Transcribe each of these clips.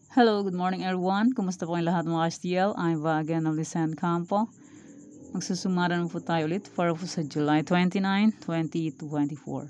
Hello, good morning everyone. Kumusta po kayong lahat mga STL? I'm Vagan of Lisan Campo. Magsusumaran po tayo ulit para po sa July 29, 2024.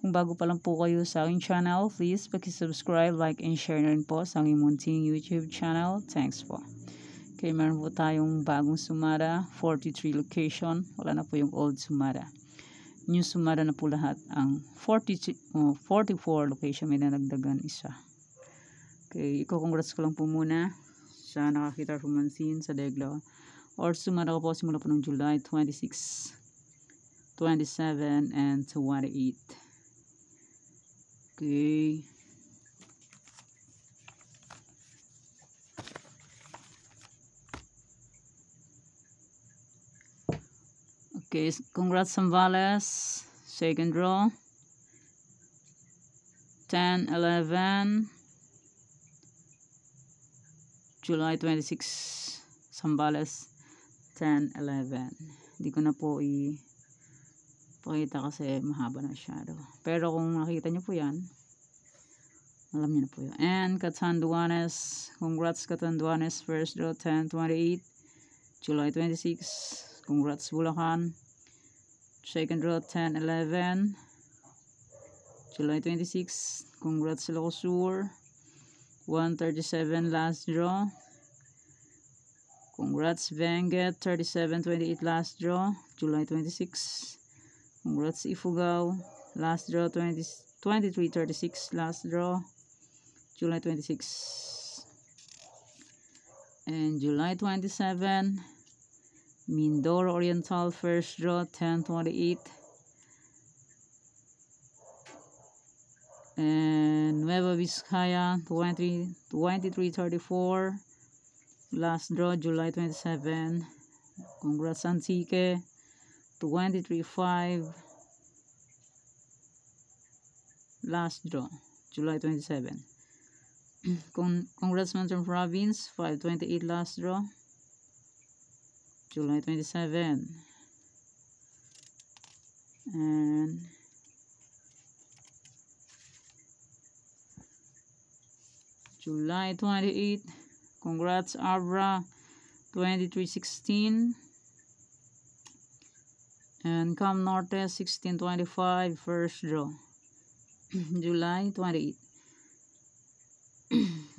Kung bago pa lang po kayo sa aking channel, please subscribe, like, and share na rin po sa aking munting YouTube channel. Thanks po. Okay, meron po tayong bagong Sumada, 43 location. Wala na po yung old Sumada. New Sumada na po lahat. Ang 44 location may nanagdagan isa. Okay, congrats ko lang po muna sa nakakita pumansin sa Degla or Sumada ko po simula po ng July 26, 27, and 28. Okay. Okay, congrats Zambales. Second draw. 10, 11. July 26, Zambales, 10, 11. Hindi ko na po ipakita kasi mahaba na masyado. Pero kung nakita nyo po yan, alam nyo na po yun. And Catanduanes, congrats Catanduanes, first draw 10, 28, July 26. Congrats Bulacan, second draw 10, 11, July 26. Congrats Ilocos 137 last draw. Congrats Benguet 37-28 last draw, July 26. Congrats Ifugao last draw 23-36 last draw, July 26. And July 27, Mindoro Oriental first draw 10-28. And Nueva Vizcaya 23-34 last draw, July 27. Congrats Antique 23-5 last draw, July 27. Congrats Mountain Province 5-28 last draw, July 27. And July 28, congrats Abra 23-16. And Cam Norte 16-25 first draw, July 28.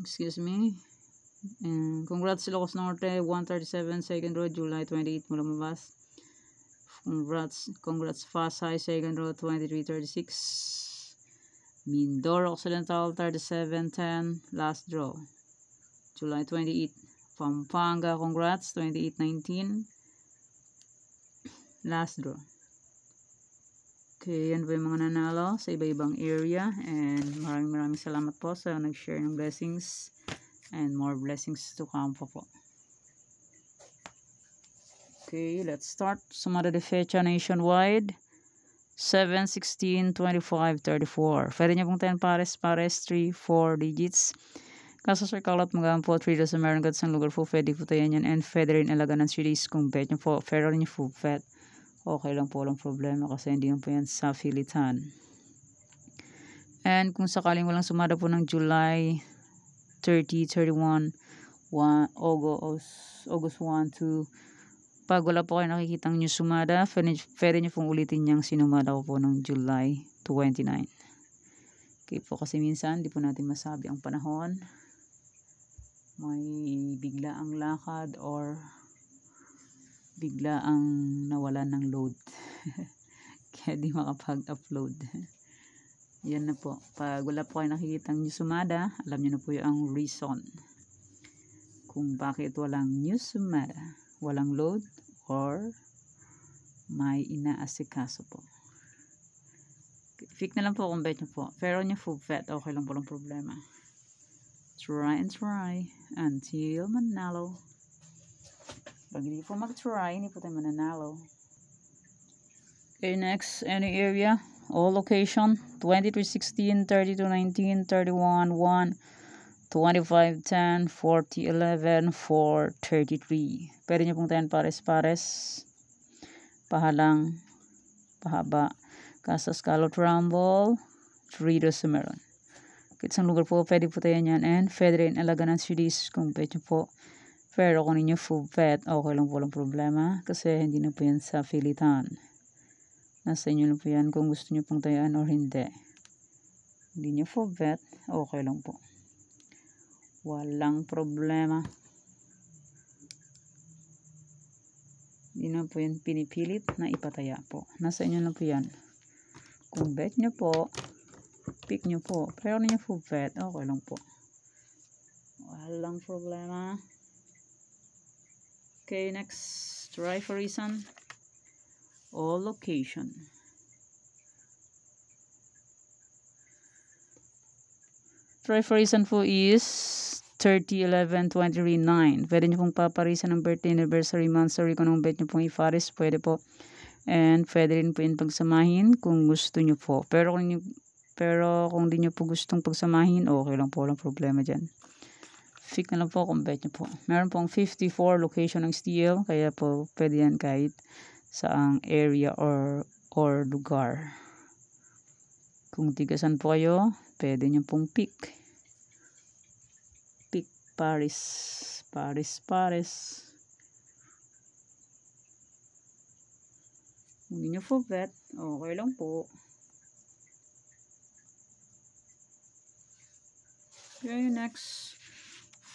Excuse me. And congrats Ilocos Norte 137 second draw, July 28 mula mabas. Congrats Pasay second draw 23-36. Mindoro Occidental 37-10 last draw, July 28. Pampanga congrats 28-19 last draw. Okay, yan po yung mga nanalo sa iba-ibang area, and maraming salamat po sa nag-share ng blessings, and more blessings to come po. Okay, let's start. Sumada de fecha nationwide 7, 16, 25, 34. Pwede niya pong 10 pares, 3, 4 digits. Kaso sir kalot magagamit po 3 days sa meron ka sa lugar po, pwede po tayo yan. And pwede rin alaga ng 3 days kung bet nyo po. Pero rin yung full fat. Okay lang po, walang problema kasi hindi po yan sa filitan. And kung sakaling walang sumada po ng July 30, 31, August 1 to pag wala po kayo nakikitang new sumada, pwede nyo pong ulitin niyang sinumada ko po ng July 29. Okay po, kasi minsan di po natin masabi ang panahon. May bigla ang lakad or bigla ang nawalan ng load. Kaya di makapag-upload. Yan na po. Pag wala po kayo nakikitang new sumada, alam nyo na po yung reason kung bakit walang new sumada. Walang load or may inaasikaso po. Fix na lang po kung bet nyo po. Pero nyo full bet, okay lang po lang problema. Try and try until manalo. Pag hindi po mag-try, hindi po tayo mananalo. Okay, next, any area, all location, 23-16, 32-19, 31-1, 25-10, 40-11, 4-33. Pwede nyo pong 10 pares. Pahalang, pahaba. Kaso Scallop Rumble, 3 days meron. Kahit isang lugar po, pwede po tayo yan. And pwede rin alaga ng cities kung pwede po. Pero kung ninyo full pet, okay lang po, walang problema. Kasi hindi na po yan sa pilitan. Nasa inyo lang po yan kung gusto nyo pong tayaan or hindi. Hindi nyo full pet, okay lang po. Walang problema. Hindi na po yan pinipilit na ipataya po. Nasa inyo lang po yan. Kung bet nyo po, pick nyo po. Pero ninyo full pet, okay lang po. Walang problema. Okay, next. Try for reason. Or location. Try for reason po is 30/11/2039. Pwede nyo pong paparisan ng birthday, anniversary, monthsary. Kung anong bet nyo pong iparis, pwede po. And pwede rin po yun pagsamahin kung gusto nyo po. Pero kung di nyo po gustong pagsamahin, okay lang po. Walang problema dyan. Pick na lang po kung bet nyo po. Meron pong 54 location ng steel. Kaya po pwede yan kahit saang area or lugar. Kung tigasan po kayo, pwede nyo pong pick. Pick Paris. Hindi nyo po bet, okay lang po. Okay, next.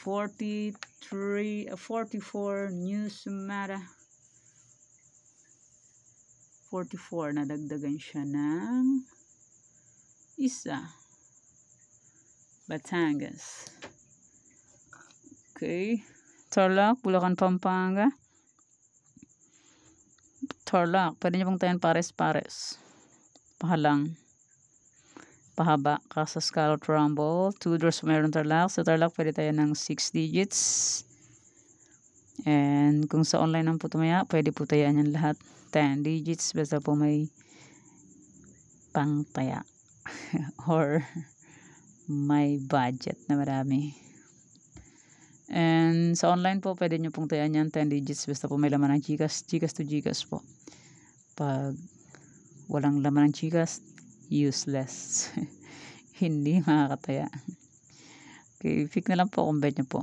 44 New Sumatra. 44, nadagdagan siya ng isa. Batangas. Okay. Tarlac, Bulacan, Pampanga. Tarlac, pwede nyo pong tayan pares-pares. Pahalang. Pahaba. Kasas Calot Rumble. 2 doors meron Tarlac. Sa Tarlac, pwede tayo ng 6 digits. And kung sa online ang po tumaya, pwede po tayaan yan lahat. 10 digits. Basta po may pangtaya. Or may budget na marami. And sa online po, pwede nyo pong tayaan yan 10 digits. Basta po may laman ng Gcash. Gcash to Gcash po. Pag walang laman ng Gcash, useless. Hindi makakataya. Okay, pick na lang po kung bet nyo po.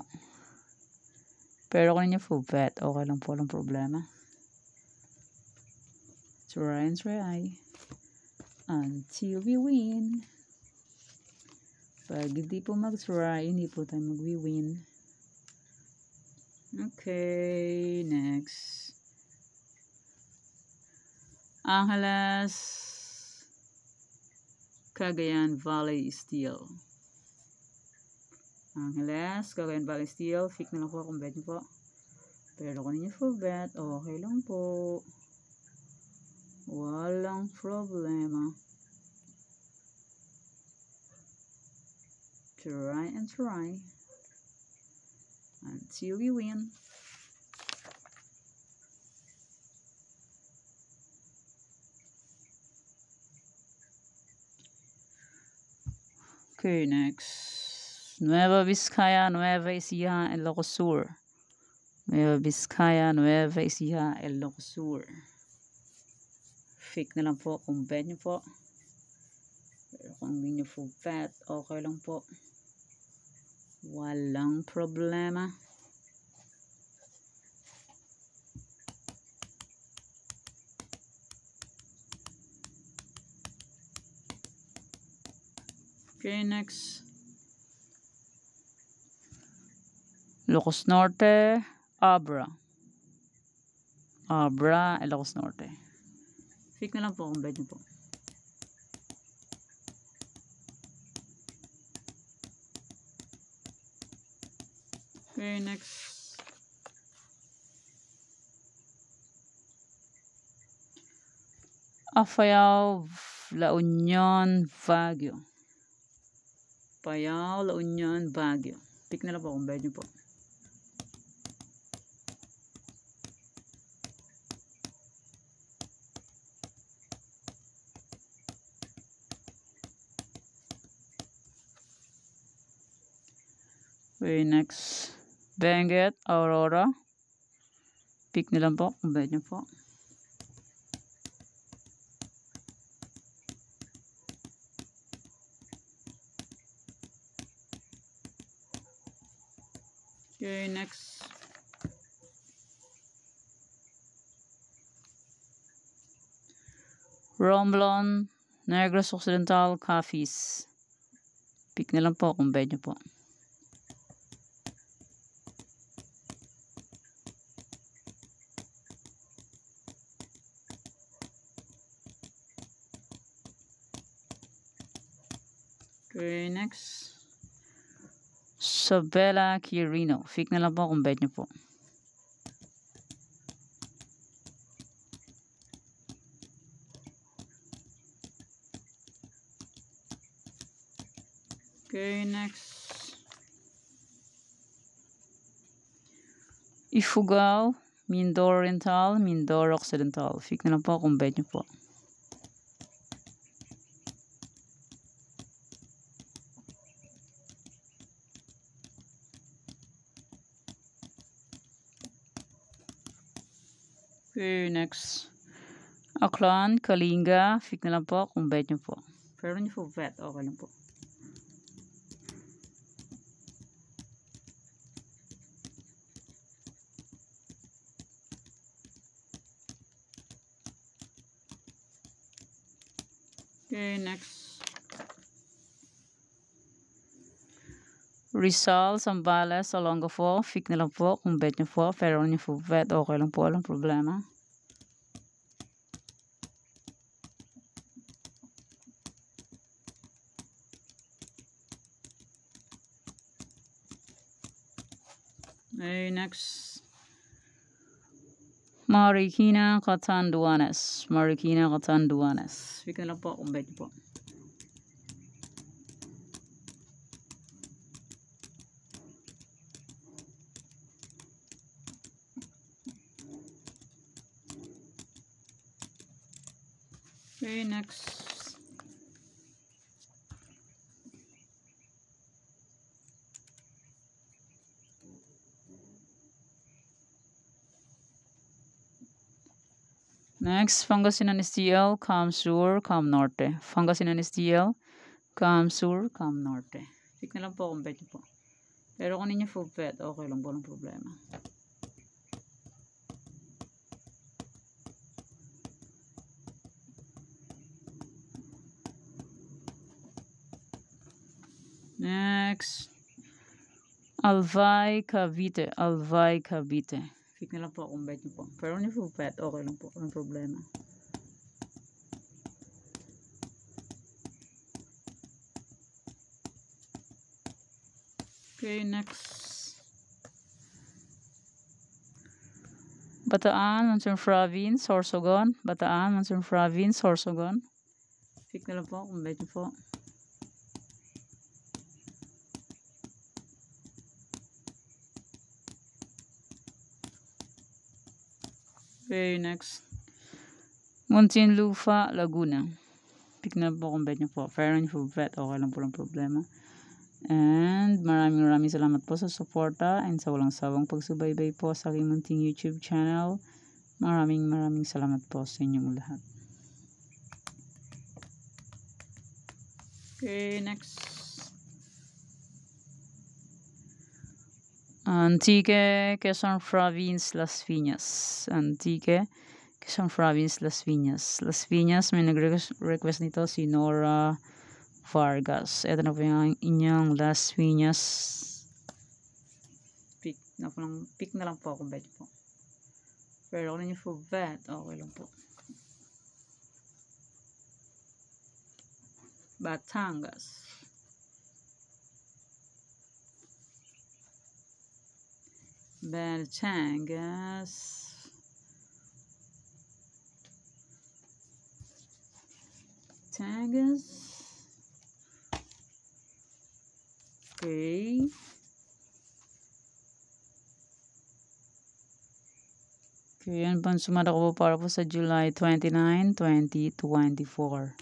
Pero kung ninyo full bet, okay lang po, walang problema. Try and try. Until we win. Pag hindi po mag-try, hindi po tayo mag-win. Okay, next. Angeles, Cagayan Valley Steel. Angeles, Cagayan Valley Steel. Pick na lang po kung bet nyo po. Pero kung ninyo full bet, okay lang po. Walang problema. Try and try. Until you win. Okay, next. Nueva Vizcaya, Nueva Ecija, Ilocos Sur. Nueva Vizcaya, Nueva Ecija, Ilocos Sur. Fake na lang po kung bet nyo po. Pero kung hindi nyo po bet, okay lang po. Walang problema. Okay, next. Ilocos Norte, Abra. Abra, Ilocos Norte. Pick na lang po kung bet nyo po. Okay, next. Apayao, La Union, Baguio. Apayao, La Union, Baguio. Pick na lang po kung bet nyo po. Okay, next. Benguet, Aurora. Pick na lang po kung bet nyo po. Okay, next. Romblon, Negros Occidental, Coffees. Pick na lang po kung bet nyo po. Okay, next. Sabela Quirino. Pick na lang po kung bet nyo po. Okay, next. Ifugao, Mindoro Oriental, Mindoro Occidental. Pick na lang po kung bet nyo po. Okay, next. Aklan, Kalinga. Pick na lang po kung bet nyo po. Pero nyo po bet, okay lang po. Okay, next. Rizal, Zambales, Olongapo. Pick na lang po kung bet nyo po. Pero nyo po bet, okay lang po. Walang problema. Okay, next. Marikina, Catanduanes. Marikina, Catanduanes. Pick na lang po kung bet nyo po. Okay, next. Next, Pangasinan STL, Cam Sur, Cam Norte. Pangasinan STL, Cam Sur, Cam Norte. Pick na lang po kung bet nyo po. Pero kung ninyo full bet, okay lang po, walang problema. Next. Albay, Cavite. Albay, Cavite. Pick na lang po kung bet nyo po. Pero kung full bet, okay lang po, walang problema. Okay, next. Bataan, Monsoon Province, Sorsogon. Bataan, Monsoon Province, Sorsogon. Pick na lang po kung bet nyo po. Okay, next. Muntinlupa, Laguna. Pick na po kung bet nyo po. Pero nyo po bet, okay lang po lang problema. And maraming salamat po sa suporta and sa walang sawang pagsubaybay po sa aking munting YouTube channel. Maraming salamat po sa inyong lahat. Okay, next. Antique, Quezon Province, Las Piñas. Antique, Quezon Province, Las Piñas. Las Piñas, may nag-request nito si Nora Vargas. Ito na po yung inyong Las Piñas. Pick na lang po kung bet po. Pero kung ninyo po bet, okay lang po. Batangas. Batangas. Batangas. Okay. Okay, yan po ang sumada ko po para po sa July 29, 2024.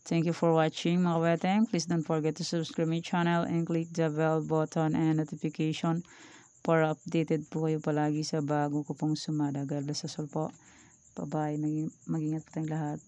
Thank you for watching mga kabeteng. Please don't forget to subscribe my channel and click the bell button and notification para updated po kayo palagi sa bago ko pong sumada. God bless us all po. Bye-bye. Mag-ingat po tayong lahat.